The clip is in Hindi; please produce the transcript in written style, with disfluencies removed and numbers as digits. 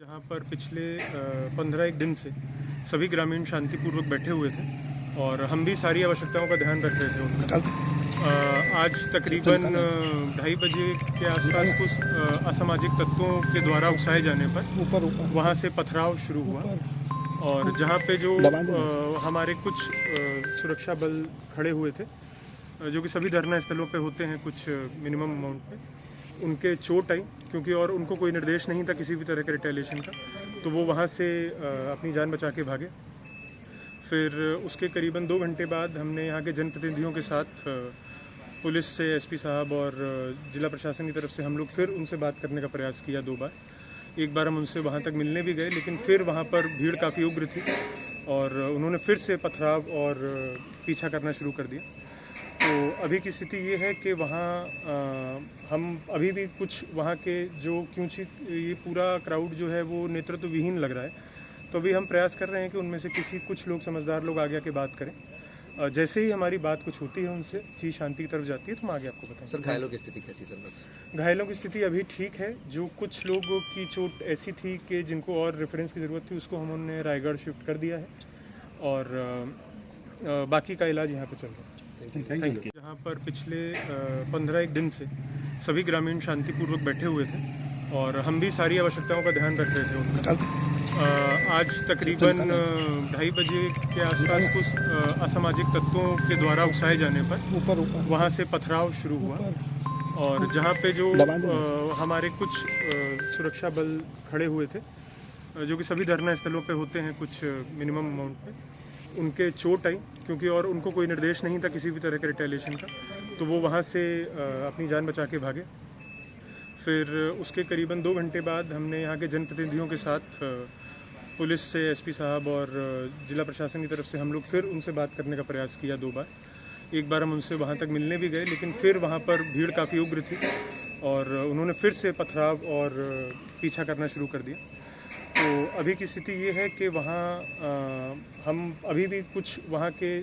जहाँ पर पिछले 15 दिन से सभी ग्रामीण शांतिपूर्वक बैठे हुए थे और हम भी सारी आवश्यकताओं का ध्यान रख रहे थे उनका। आज तकरीबन 2:30 बजे के आसपास कुछ असामाजिक तत्वों के द्वारा उकसाए जाने पर वहाँ से पथराव शुरू हुआ और जहाँ पे जो हमारे कुछ सुरक्षा बल खड़े हुए थे, जो कि सभी धरना स्थलों पे होते हैं कुछ मिनिमम अमाउंट पे, उनके चोट आई क्योंकि और उनको कोई निर्देश नहीं था किसी भी तरह के रिटेलिएशन का, तो वो वहाँ से अपनी जान बचा के भागे। फिर उसके करीबन 2 घंटे बाद हमने यहाँ के जनप्रतिनिधियों के साथ पुलिस से एसपी साहब और जिला प्रशासन की तरफ से हम लोग फिर उनसे बात करने का प्रयास किया 2 बार। एक बार हम उनसे वहाँ तक मिलने भी गए, लेकिन फिर वहाँ पर भीड़ काफ़ी उग्र थी और उन्होंने फिर से पथराव और पीछा करना शुरू कर दिया। तो अभी की स्थिति ये है कि वहाँ हम अभी भी कुछ वहाँ के जो क्योंकि ये पूरा क्राउड जो है वो नेतृत्व विहीन लग रहा है, तो अभी हम प्रयास कर रहे हैं कि उनमें से कुछ लोग समझदार लोग आगे आके बात करें। जैसे ही हमारी बात कुछ होती है उनसे, चीज़ शांति की तरफ जाती है, तो हम आगे आपको बताएं। सर, घायलों की स्थिति कैसी सर? बस घायलों की स्थिति अभी ठीक है। जो कुछ लोगों की चोट ऐसी थी कि जिनको और रेफरेंस की ज़रूरत थी, उसको हमने रायगढ़ शिफ्ट कर दिया है और बाकी का इलाज यहाँ पे चल रहा है। Thank you. जहाँ पर पिछले 15 दिन से सभी ग्रामीण शांतिपूर्वक बैठे हुए थे और हम भी सारी आवश्यकताओं का ध्यान रख रहे थे उनका। आज तकरीबन 2:30 बजे के आसपास कुछ असामाजिक तत्वों के द्वारा उकसाए जाने पर वहाँ से पथराव शुरू हुआ और जहाँ पे जो हमारे कुछ सुरक्षा बल खड़े हुए थे, जो कि सभी धरना स्थलों पे होते हैं कुछ मिनिमम अमाउंट पे, उनके चोट आई क्योंकि और उनको कोई निर्देश नहीं था किसी भी तरह के रिटेलिएशन का, तो वो वहाँ से अपनी जान बचा के भागे। फिर उसके करीबन 2 घंटे बाद हमने यहाँ के जनप्रतिनिधियों के साथ पुलिस से एसपी साहब और जिला प्रशासन की तरफ से हम लोग फिर उनसे बात करने का प्रयास किया 2 बार। एक बार हम उनसे वहाँ तक मिलने भी गए, लेकिन फिर वहाँ पर भीड़ काफ़ी उग्र थी और उन्होंने फिर से पथराव और पीछा करना शुरू कर दिया। तो अभी की स्थिति ये है कि वहाँ हम अभी भी कुछ वहाँ के